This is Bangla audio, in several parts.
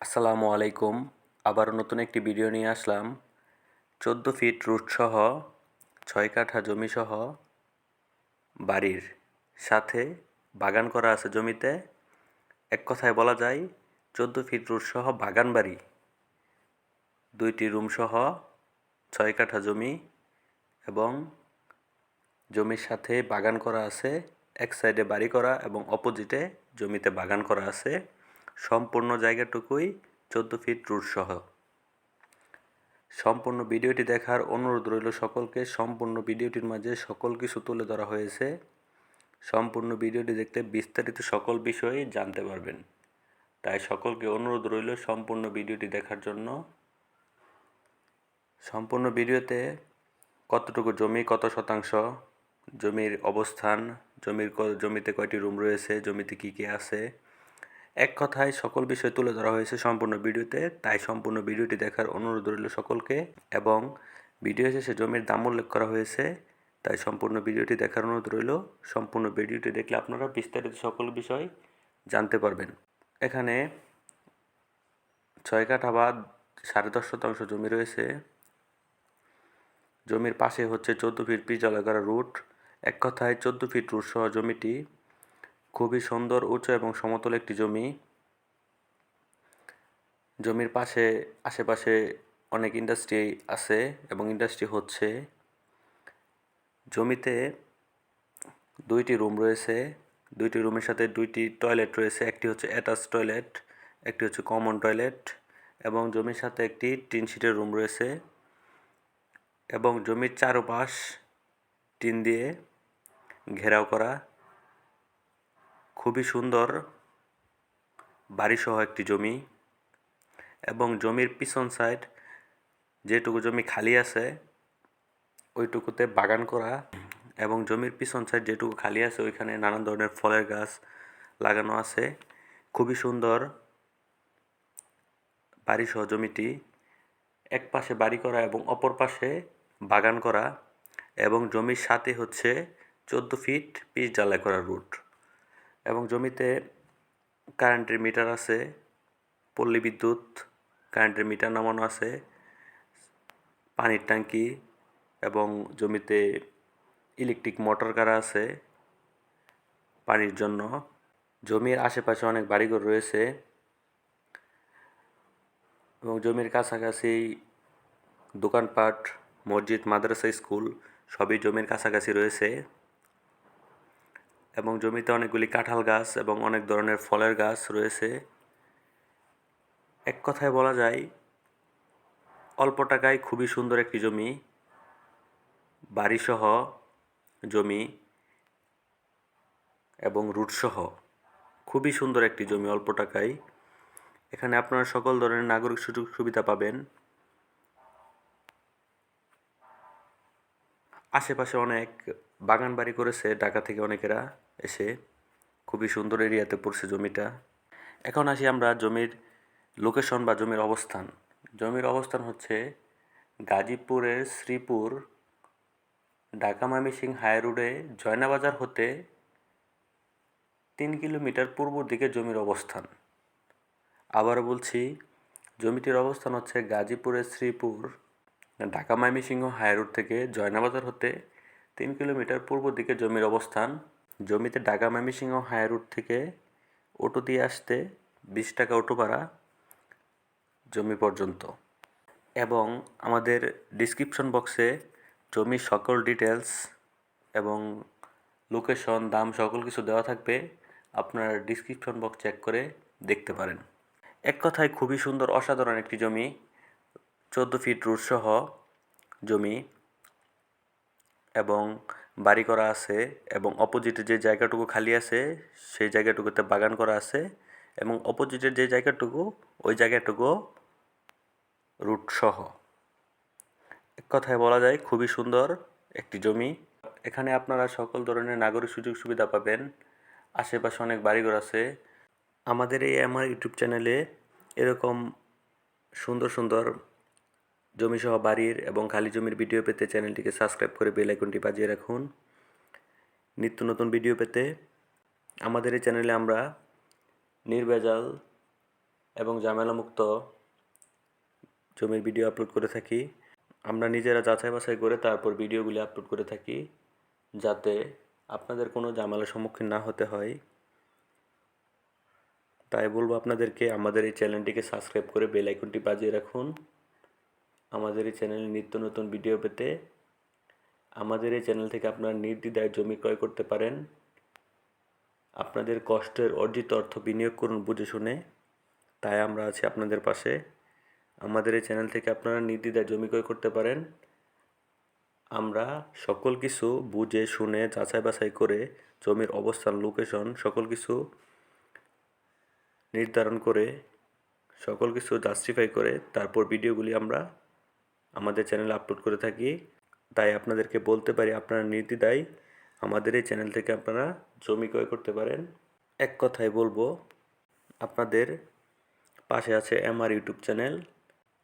আসসালামু আলাইকুম। আবারও নতুন একটি ভিডিও নিয়ে আসলাম। 14 ফিট রুটসহ 6 কাঠা জমিসহ বাড়ির সাথে বাগান করা আছে জমিতে। এক কথায় বলা যায় 14 ফিট রুটসহ বাগান বাড়ি, 2টি রুমসহ 6 কাঠা জমি এবং জমির সাথে বাগান করা আছে। এক সাইডে বাড়ি করা এবং অপোজিটে জমিতে বাগান করা আছে। সম্পূর্ণ জায়গাটুকুই 14 ফিট রুটসহ। সম্পূর্ণ ভিডিওটি দেখার অনুরোধ রইল সকলকে। সম্পূর্ণ ভিডিওটির মাঝে সকল কিছু তুলে ধরা হয়েছে। সম্পূর্ণ ভিডিওটি দেখতে বিস্তারিত সকল বিষয়ে জানতে পারবেন। তাই সকলকে অনুরোধ রইল সম্পূর্ণ ভিডিওটি দেখার জন্য। সম্পূর্ণ ভিডিওতে কতটুকু জমি, কত শতাংশ জমির অবস্থান, জমিতে কয়টি রুম রয়েছে, জমিতে কী কী আছে, এক কথায় সকল বিষয় তুলে ধরা হয়েছে সম্পূর্ণ ভিডিওতে। তাই সম্পূর্ণ ভিডিওটি দেখার অনুরোধ রইল সকলকে এবং ভিডিও শেষে জমির দাম উল্লেখ করা হয়েছে। তাই সম্পূর্ণ ভিডিওটি দেখার অনুরোধ রইল। সম্পূর্ণ ভিডিওটি দেখলে আপনারা বিস্তারিত সকল বিষয় জানতে পারবেন। এখানে 6 কাঠা বা 10.5 শতাংশ জমি রয়েছে। জমির পাশে হচ্ছে 14 ফিট পিচ ঢালাই করা রুট। এক কথায় 14 ফিট রুট সহ জমিটি খুবই সুন্দর, উঁচু এবং সমতল একটি জমি। জমির পাশে আশেপাশে অনেক ইন্ডাস্ট্রি আছে এবং ইন্ডাস্ট্রি হচ্ছে। জমিতে 2টি রুম রয়েছে। 2টি রুমের সাথে 2টি টয়লেট রয়েছে। একটি হচ্ছে অ্যাটাচ টয়লেট, একটি হচ্ছে কমন টয়লেট এবং জমির সাথে একটি টিন শিটের রুম রয়েছে এবং জমির চারপাশ টিন দিয়ে ঘেরাও করা। খুবই সুন্দর বাড়িসহ একটি জমি এবং জমির পিছন সাইড যেটুকু জমি খালি আছে ওইটুকুতে বাগান করা এবং জমির পিছন সাইড যেটুকু খালি আছে ওইখানে নানান ধরনের ফলের গাছ লাগানো আছে। খুবই সুন্দর বাড়িসহ জমিটি। এক পাশে বাড়ি করা এবং অপর পাশে বাগান করা এবং জমির সাথে হচ্ছে 14 ফিট পিচ ঢালাই করা রুট এবং জমিতে কারেন্টের মিটার আছে, পল্লী বিদ্যুৎ কারেন্টের মিটার নামানো আছে, পানির ট্যাঙ্কি এবং জমিতে ইলেকট্রিক মোটর করা আছে পানির জন্য। জমির আশেপাশে অনেক বাড়িঘর রয়েছে এবং জমির কাছাকাছি দোকানপাট, মসজিদ, মাদ্রাসা, স্কুল সবই জমির কাছাকাছি রয়েছে এবং জমিতে অনেকগুলি কাঁঠাল গাছ এবং অনেক ধরনের ফলের গাছ রয়েছে। এক কথায় বলা যায় অল্প টাকায় খুবই সুন্দর একটি জমি, বাড়িসহ জমি এবং রুটসহ খুবই সুন্দর একটি জমি অল্প টাকায়। এখানে আপনারা সকল ধরনের নাগরিক সুযোগ সুবিধা পাবেন। আশেপাশে অনেক বাগান বাড়ি করেছে ঢাকা থেকে অনেকেরা এসে। খুবই সুন্দর এরিয়াতে পড়ছে জমিটা। এখন আসি আমরা জমির লোকেশন বা জমির অবস্থান। জমির অবস্থান হচ্ছে গাজীপুরের শ্রীপুর ঢাকা ময়মনসিংহ হাই রোডে জয়নাবাজার হতে 3 কিলোমিটার পূর্ব দিকে জমির অবস্থান। আবারও বলছি, জমিটির অবস্থান হচ্ছে গাজীপুরের শ্রীপুর ঢাকা ময়মনসিংহ হাই রোড থেকে জয়নাবাজার হতে 3 কিলোমিটার পূর্ব দিকে জমির অবস্থান। জমিতে ঢাকা ময়মনসিংহ হাই রোড থেকে অটো দিয়ে আসতে 20 টাকা অটো ভাড়া জমি পর্যন্ত এবং আমাদের ডিসক্রিপশন বক্সে জমির সকল ডিটেলস এবং লোকেশন, দাম সকল কিছু দেওয়া থাকবে। আপনার ডিসক্রিপশন বক্স চেক করে দেখতে পারেন। এক কথায় খুবই সুন্দর, অসাধারণ একটি জমি, 14 ফিট রুটসহ জমি এবং বাড়ি করা আছে এবং অপোজিটে যে জায়গাটুকু খালি আছে সেই জায়গাটুকুতে বাগান করা আছে এবং অপোজিটের যে জায়গাটুকু ওই জায়গাটুকু রুটসহ। এক কথায় বলা যায় খুবই সুন্দর একটি জমি। এখানে আপনারা সকল ধরনের নাগরিক সুযোগ সুবিধা পাবেন। আশেপাশে অনেক বাড়িঘর আছে। আমাদের আমার ইউটিউব চ্যানেলে এরকম সুন্দর সুন্দর জমিসহ বাড়ির এবং খালি জমির ভিডিও পেতে চ্যানেলটিকে সাবস্ক্রাইব করে বেল আইকনটি বাজিয়ে রাখুন। নিত্য নতুন ভিডিও পেতে আমাদের এই চ্যানেলে আমরা নির্ভেজাল এবং ঝামেলামুক্ত জমির ভিডিও আপলোড করে থাকি। আমরা নিজেরা যাচাই বাছাই করে তারপর ভিডিওগুলি আপলোড করে থাকি, যাতে আপনাদের কোনো ঝামেলার সম্মুখীন না হতে হয়। তাই বলবো আপনাদেরকে আমাদের এই চ্যানেলটিকে সাবস্ক্রাইব করে বেল আইকনটি বাজিয়ে রাখুন। আমাদের এই চ্যানেলে নিত্য নতুন ভিডিও পেতে আমাদের এই চ্যানেল থেকে আপনারা নির্দ্বিধায় জমি ক্রয় করতে পারেন। আপনাদের কষ্টের অর্জিত অর্থ বিনিয়োগ করুন বুঝে শুনে, তাই আমরা আছি আপনাদের পাশে। আমাদের এই চ্যানেল থেকে আপনারা নির্দ্বিধায় জমি ক্রয় করতে পারেন। আমরা সকল কিছু বুঝে শুনে যাচাই বাছাই করে জমির অবস্থান, লোকেশন সকল কিছু নির্ধারণ করে, সকল কিছু জাস্টিফাই করে তারপর ভিডিওগুলি আমরা আমাদের চ্যানেলে আপলোড করে থাকি। তাই আপনাদেরকে বলতে পারি, আপনারা নির্দ্বিধায় আমাদের এই চ্যানেল থেকে আপনারা জমি ক্রয় করতে পারেন। এক কথায় বলবো, আপনাদের পাশে আছে আমার ইউটিউব চ্যানেল।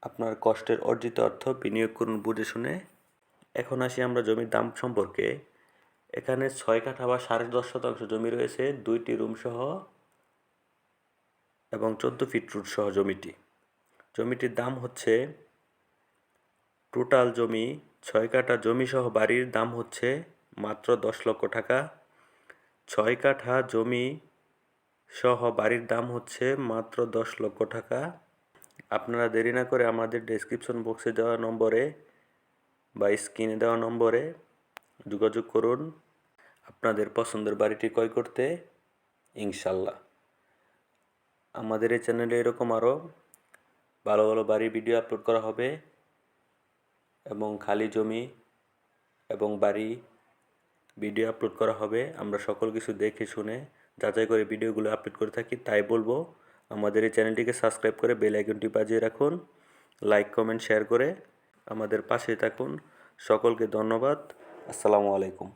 আপনার কষ্টের অর্জিত অর্থ বিনিয়োগ করুন বুঝে শুনে। এখন আসি আমরা জমির দাম সম্পর্কে। এখানে 6 কাঠা বা 10.5% জমি রয়েছে, 2টি রুম সহ এবং 14 ফিট রোড সহ জমিটির দাম হচ্ছে, টোটাল জমি 6 কাঠা জমি সহ বাড়ির দাম হচ্ছে মাত্র 10 লক্ষ টাকা। 6 কাঠা জমি সহ বাড়ির দাম হচ্ছে মাত্র 10 লক্ষ টাকা। আপনারা দেরি না করে আমাদের ডেসক্রিপশন বক্সে দেওয়া নম্বরে বা স্ক্রিনে দেওয়া নম্বরে যোগাযোগ করুন আপনাদের পছন্দের বাড়িটি ক্রয় করতে, ইনশাল্লাহ। আমাদের এই চ্যানেলে এরকম আরও ভালো ভালো বাড়ির ভিডিও আপলোড করা হবে এবং খালি জমি এবং বাড়ি ভিডিও আপলোড করা হবে। আমরা সকল কিছু দেখে শুনে যাচাই করে ভিডিওগুলো আপলোড করে থাকি। তাই বলবো, আমাদের এই চ্যানেলটিকে সাবস্ক্রাইব করে বেল আইকনটি বাজিয়ে রাখুন। লাইক, কমেন্ট, শেয়ার করে আমাদের পাশে থাকুন। সকলকে ধন্যবাদ। আসসালামু আলাইকুম।